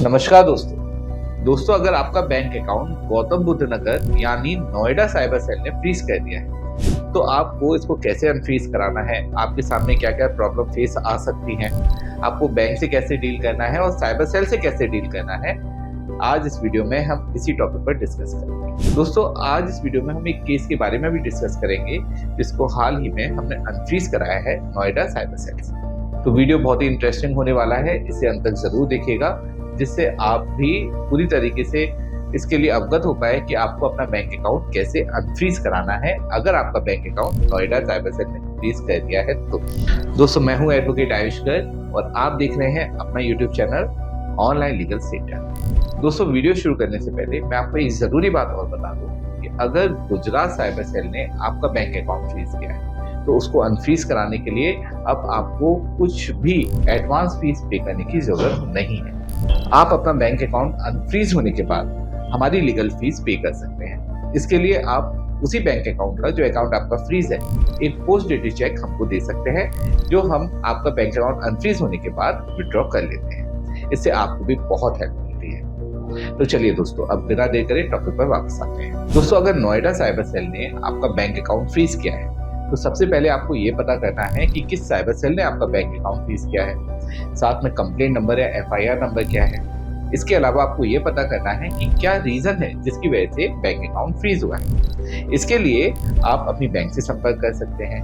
नमस्कार दोस्तों अगर आपका बैंक अकाउंट गौतम बुद्ध नगर यानी नोएडा साइबर सेल ने फ्रीज कर दिया है तो आपको इसको कैसे अनफ्रीज कराना है, आपके सामने क्या क्या प्रॉब्लम फेस आ सकती हैं, आपको बैंक से कैसे डील करना है और साइबर सेल से कैसे डील करना है, आज इस वीडियो में हम इसी टॉपिक पर डिस्कस करेंगे। दोस्तों आज इस वीडियो में हम एक केस के बारे में भी डिस्कस करेंगे जिसको हाल ही में हमने अनफ्रीज कराया है नोएडा साइबर सेल से। तो वीडियो बहुत ही इंटरेस्टिंग होने वाला है, इसे अंत तक जरूर देखिएगा जिससे आप भी पूरी तरीके से इसके लिए अवगत हो पाए कि आपको अपना बैंक अकाउंट कैसे अनफ्रीज कराना है अगर आपका bank account Noida cyber cell ने फ्रीज कर दिया है तो। दोस्तों मैं हूं एडवोकेट आयुष गर्ग और आप देख रहे हैं अपना YouTube channel online legal centre. दोस्तों वीडियो शुरू करने से पहले मैं आपको एक जरूरी बात और बता दूं कि अगर गुजरात साइबर सेल ने आपका बैंक अकाउंट फ्रीज किया है तो उसको अनफ्रीज कराने के लिए अब आपको कुछ भी एडवांस फीस पे करने की जरूरत नहीं है। आप अपना बैंक अकाउंट अनफ्रीज होने के बाद हमारी लीगल फीस पे कर सकते हैं। इसके लिए आप उसी बैंक अकाउंट का जो अकाउंट आपका फ्रीज है एक पोस्ट डेटेड चेक हमको दे सकते हैं जो हम आपका बैंक अकाउंट अनफ्रीज होने के बाद विड्रॉ कर लेते हैं। इससे आपको भी बहुत हेल्प मिलती है। तो चलिए दोस्तों अब बिना देर करे टॉपिक पर वापस आते हैं। दोस्तों अगर नोएडा साइबर सेल ने आपका बैंक अकाउंट फ्रीज किया है तो सबसे पहले आपको ये पता करना है कि किस साइबर सेल ने आपका बैंक अकाउंट फ्रीज किया है, साथ में कंप्लेंट नंबर या FIR नंबर क्या है। इसके अलावा आपको ये पता करना है कि क्या रीजन है जिसकी वजह से बैंक अकाउंट फ्रीज हुआ है। इसके लिए आप अपनी बैंक से संपर्क कर सकते हैं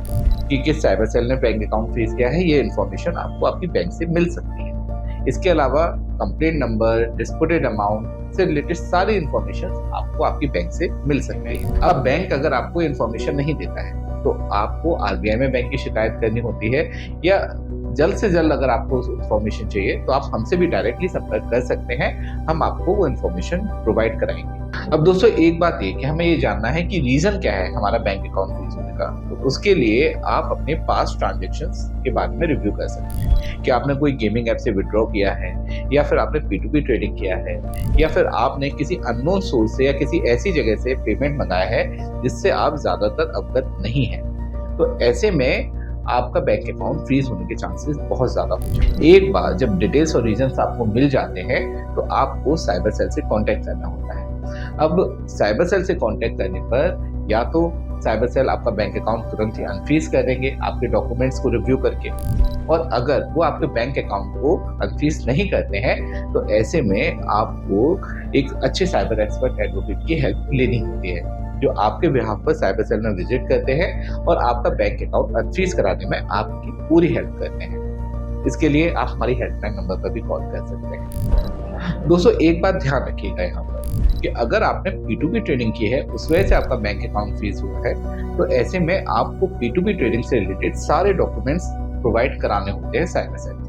कि किस साइबर सेल ने बैंक अकाउंट फ्रीज किया है, ये इन्फॉर्मेशन आपको आपकी बैंक से मिल सकती है। इसके अलावा कंप्लेंट नंबर, डिस्प्यूटेड अमाउंट से रिलेटेड सारी इन्फॉर्मेशन आपको आपकी बैंक से मिल सकती है। अब बैंक अगर आपको इन्फॉर्मेशन नहीं देता है तो आपको RBI में बैंक की शिकायत करनी होती है या जल्द से जल्द अगर आपको इन्फॉर्मेशन चाहिए तो आप हमसे भी डायरेक्टली संपर्क कर सकते हैं, हम आपको वो इन्फॉर्मेशन प्रोवाइड कराएंगे। अब दोस्तों एक बात ये कि हमें ये जानना है कि रीजन क्या है हमारा बैंक अकाउंट फ्रीज होने का। तो उसके लिए आप अपने पास्ट ट्रांजैक्शंस के बारे में रिव्यू कर सकते हैं कि आपने कोई गेमिंग ऐप से विड्रॉ किया है या फिर आपने P2P ट्रेडिंग किया है या फिर आपने किसी अननोन सोर्स से या किसी ऐसी जगह से पेमेंट मंगाया है जिससे आप ज्यादातर अवगत नहीं है। तो ऐसे में आपका बैंक अकाउंट फ्रीज होने के चांसेस बहुत ज्यादा हो जाते हैं। एक बार जब डिटेल्स और रीजंस आपको मिल जाते हैं तो आपको साइबर सेल से कांटेक्ट करना होता है। अब साइबर सेल से कांटेक्ट करने पर या तो साइबर सेल आपका बैंक अकाउंट तुरंत ही अनफ्रीज कर देंगे आपके डॉक्यूमेंट्स को रिव्यू करके, और अगर वो आपके बैंक अकाउंट को अनफ्रीज नहीं करते हैं तो ऐसे में आपको एक अच्छे साइबर एक्सपर्ट एडवोकेट की हेल्प लेनी होती है जो आपके बिहाफ पर साइबर सेल में विजिट करते हैं और आपका बैंक अकाउंट अनफ्रीज कराने में आपकी पूरी हेल्प करते हैं। इसके लिए आप हमारी हेल्पलाइन नंबर पर भी कॉल कर सकते हैं। दोस्तों एक बात ध्यान रखिएगा यहाँ पर कि अगर आपने P2P ट्रेडिंग की है उस वजह से आपका बैंक अकाउंट फ्रीज हुआ है तो ऐसे में आपको P2P ट्रेडिंग से रिलेटेड सारे डॉक्यूमेंट्स प्रोवाइड कराने होते हैं साइबर सेल।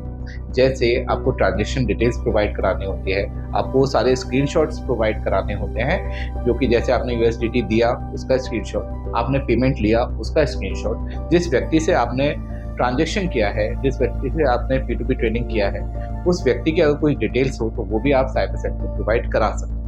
जैसे आपको ट्रांजैक्शन डिटेल्स प्रोवाइड करानी होती है, आपको सारे स्क्रीनशॉट्स प्रोवाइड कराने होते हैं जो कि जैसे आपने USDT दिया उसका स्क्रीनशॉट, आपने पेमेंट लिया उसका स्क्रीनशॉट, जिस व्यक्ति से आपने ट्रांजैक्शन किया है, जिस व्यक्ति से आपने P2P ट्रेडिंग किया है उस व्यक्ति की अगर कोई डिटेल्स हो तो वो भी आप साइबर सेल को प्रोवाइड करा सकते हैं।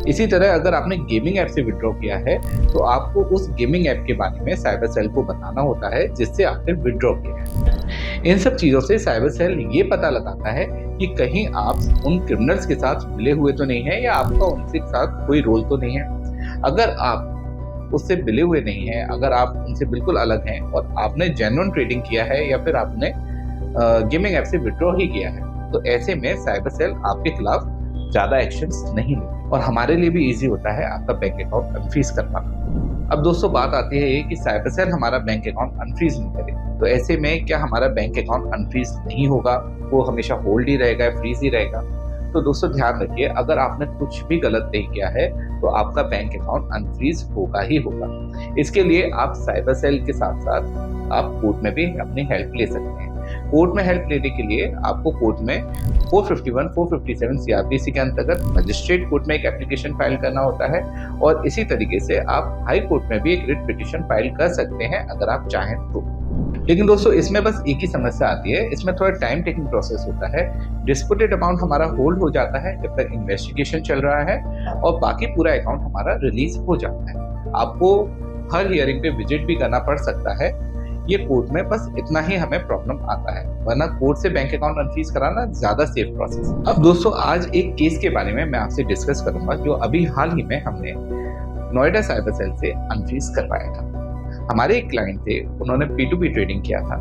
इसी तरह अगर आपने गेमिंग ऐप से विड्रॉ किया है तो आपको उस गेमिंग ऐप के बारे में साइबर सेल को बताना होता है जिससे आपने विड्रॉ किया है। इन सब चीज़ों से साइबर सेल ये पता लगाता है कि कहीं आप उन क्रिमिनल्स के साथ मिले हुए तो नहीं है या आपका उनके साथ कोई रोल तो नहीं है। अगर आप उससे मिले हुए नहीं हैं, अगर आप उनसे बिल्कुल अलग हैं और आपने जेन्युइन ट्रेडिंग किया है या फिर आपने गेमिंग ऐप से विड्रॉ ही किया है तो ऐसे में साइबर सेल आपके खिलाफ ज़्यादा एक्शंस नहीं लेते और हमारे लिए भी इजी होता है आपका बैंक अकाउंट अनफ्रीज कर पाना। अब दोस्तों बात आती है कि साइबर सेल हमारा बैंक अकाउंट अनफ्रीज नहीं करे तो ऐसे में क्या हमारा बैंक अकाउंट अनफ्रीज नहीं होगा, वो हमेशा होल्ड ही रहेगा, फ्रीज ही रहेगा। तो दोस्तों ध्यान रखिए अगर आपने कुछ भी गलत नहीं किया है तो आपका बैंक अकाउंट अनफ्रीज होगा ही होगा। इसके लिए आप साइबर सेल के साथ साथ आप कोर्ट में भी अपनी हेल्प ले सकते हैं। कोर्ट में हेल्प लेने के लिए आपको कोर्ट में 451, 457 CRPC के अंतर्गत मजिस्ट्रेट कोर्ट में एक एप्लीकेशन फाइल करना होता है और इसी तरीके से आप हाई कोर्ट में भी एक रिट पिटीशन फाइल कर सकते हैं अगर आप चाहें तो। लेकिन दोस्तों इसमें बस एक ही समस्या आती है, इसमें थोड़ा टाइम टेकिंग प्रोसेस होता है। डिस्प्यूटेड अमाउंट हमारा होल्ड हो जाता है जब तक इन्वेस्टिगेशन चल रहा है और बाकी पूरा अकाउंट हमारा रिलीज हो जाता है। आपको हर हियरिंग पे विजिट भी करना पड़ सकता है ये कोर्ट में बस इतना ही हमें प्रॉब्लम आता है, वरना कोर्ट से बैंक अकाउंट अनफ्रीज कराना ज्यादा सेफ प्रोसेस है। अब दोस्तों आज एक केस के बारे में मैं आपसे डिस्कस करूंगा जो अभी हाल ही में हमने नोएडा साइबर सेल से अनफ्रीज करवाया था। हमारे एक क्लाइंट थे, उन्होंने P2P ट्रेडिंग किया था,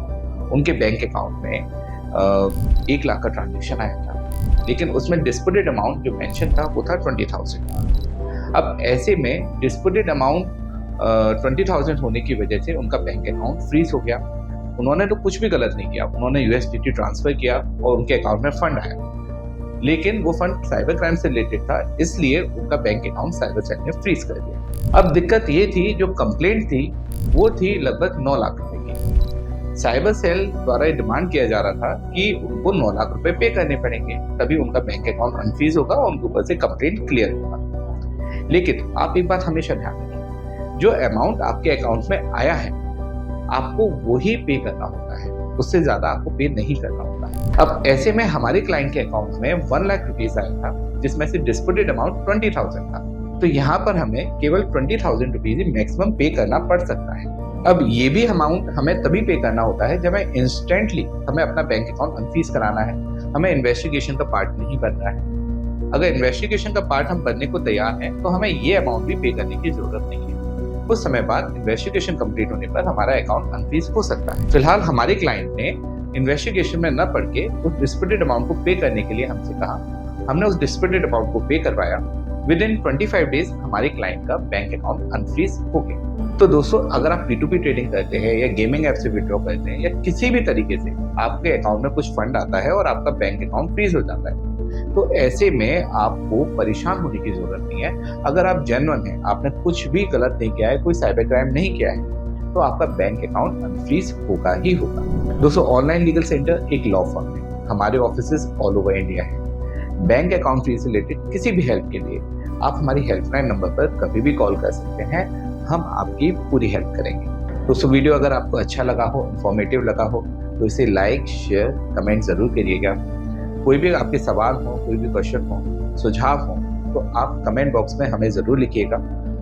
उनके बैंक अकाउंट में 1 लाख का ट्रांजेक्शन आया था, लेकिन उसमें डिस्प्यूटेड अमाउंट जो मेंशन था वो था 20,000। अब ऐसे में डिस्प्यूटेड अमाउंट 20,000 होने की वजह से उनका बैंक अकाउंट फ्रीज हो गया। उन्होंने तो कुछ भी गलत नहीं किया, उन्होंने USDT ट्रांसफर किया और उनके अकाउंट में फंड आया, लेकिन वो फंड साइबर क्राइम से रिलेटेड था, इसलिए उनका बैंक अकाउंट साइबर सेल ने फ्रीज कर दिया। अब दिक्कत ये थी, जो कंप्लेंट थी वो थी लगभग 9 लाख रुपए की। साइबर सेल द्वारा डिमांड किया जा रहा था कि उनको 9 लाख रुपए पे करने पड़ेंगे, तभी उनका बैंक अकाउंट अनफ्रीज होगा और उनके ऊपर से कंप्लेंट क्लियर होगा। लेकिन आप एक बात हमेशा ध्यान रखिए, जो अमाउंट आपके अकाउंट में आया है आपको वही पे करना होता है, उससे ज्यादा आपको पे नहीं करना होता है। अब ऐसे में हमारे क्लाइंट के अकाउंट में 1 लाख रुपीज आया था, जिसमें से डिस्प्यूटेड अमाउंट 20,000 था, तो यहाँ पर हमें केवल 20,000 रुपीज ही मैक्सिमम पे करना पड़ सकता है। अब ये भी अमाउंट हमें तभी पे करना होता है जब इंस्टेंटली हमें अपना बैंक अकाउंट अनफ्रीज कराना है, हमें इन्वेस्टिगेशन का पार्ट नहीं बनना है। अगर इन्वेस्टिगेशन का पार्ट हम बनने को तैयार हैं तो हमें ये अमाउंट भी पे करने की जरूरत नहीं है। कुछ समय बाद इन्वेस्टिगेशन कंप्लीट होने पर हमारा अकाउंट अनफ्रीज हो सकता है। फिलहाल हमारे क्लाइंट ने इन्वेस्टिगेशन में न पढ़ के उस डिस्प्यूटेड अमाउंट को पे करने के लिए हमसे कहा, हमने उस डिस्प्यूटेड अमाउंट को पे करवाया। विद इन 25 डेज हमारे क्लाइंट का बैंक अकाउंट अनफ्रीज हो गया। तो दोस्तों अगर आप P2P ट्रेडिंग करते हैं या गेमिंग ऐप से विड्रॉ करते हैं या किसी भी तरीके से आपके अकाउंट में कुछ फंड आता है और आपका बैंक अकाउंट फ्रीज हो जाता है, तो ऐसे में आपको परेशान होने की जरूरत नहीं है। अगर आप जेन्युइन हैं, आपने कुछ भी गलत नहीं किया है, कोई साइबर क्राइम नहीं किया है, तो आपका बैंक अकाउंट अनफ्रीज होगा ही होगा। दोस्तों ऑनलाइन लीगल सेंटर एक लॉ फर्म है, हमारे ऑफिसेज ऑल ओवर इंडिया है। बैंक अकाउंट फ्रीज से रिलेटेड किसी भी हेल्प के लिए आप हमारी हेल्पलाइन नंबर पर कभी भी कॉल कर सकते हैं, हम आपकी पूरी हेल्प करेंगे। दोस्तों वीडियो अगर आपको अच्छा लगा हो, इंफॉर्मेटिव लगा हो, तो इसे लाइक शेयर कमेंट जरूर करिएगा। कोई भी आपके सवाल हो, कोई भी क्वेश्चन हो, सुझाव हो, तो आप कमेंट बॉक्स में हमें ज़रूर लिखिएगा,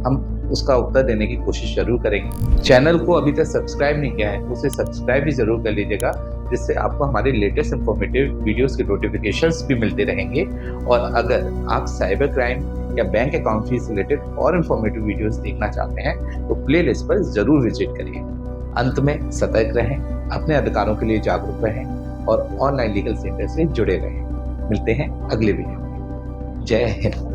हम उसका उत्तर देने की कोशिश जरूर करेंगे। चैनल को अभी तक सब्सक्राइब नहीं किया है, उसे सब्सक्राइब भी जरूर कर लीजिएगा, जिससे आपको हमारे लेटेस्ट इंफॉर्मेटिव वीडियोस के नोटिफिकेशंस भी मिलते रहेंगे। और अगर आप साइबर क्राइम या बैंक अकाउंट फीस रिलेटेड और इंफॉर्मेटिव वीडियोस देखना चाहते हैं तो प्लेलिस्ट पर जरूर विजिट करिए। अंत में सतर्क रहें, अपने अधिकारों के लिए जागरूक रहें और ऑनलाइन लीगल सेंटर से जुड़े रहें। मिलते हैं अगले वीडियो में। जय हिंद।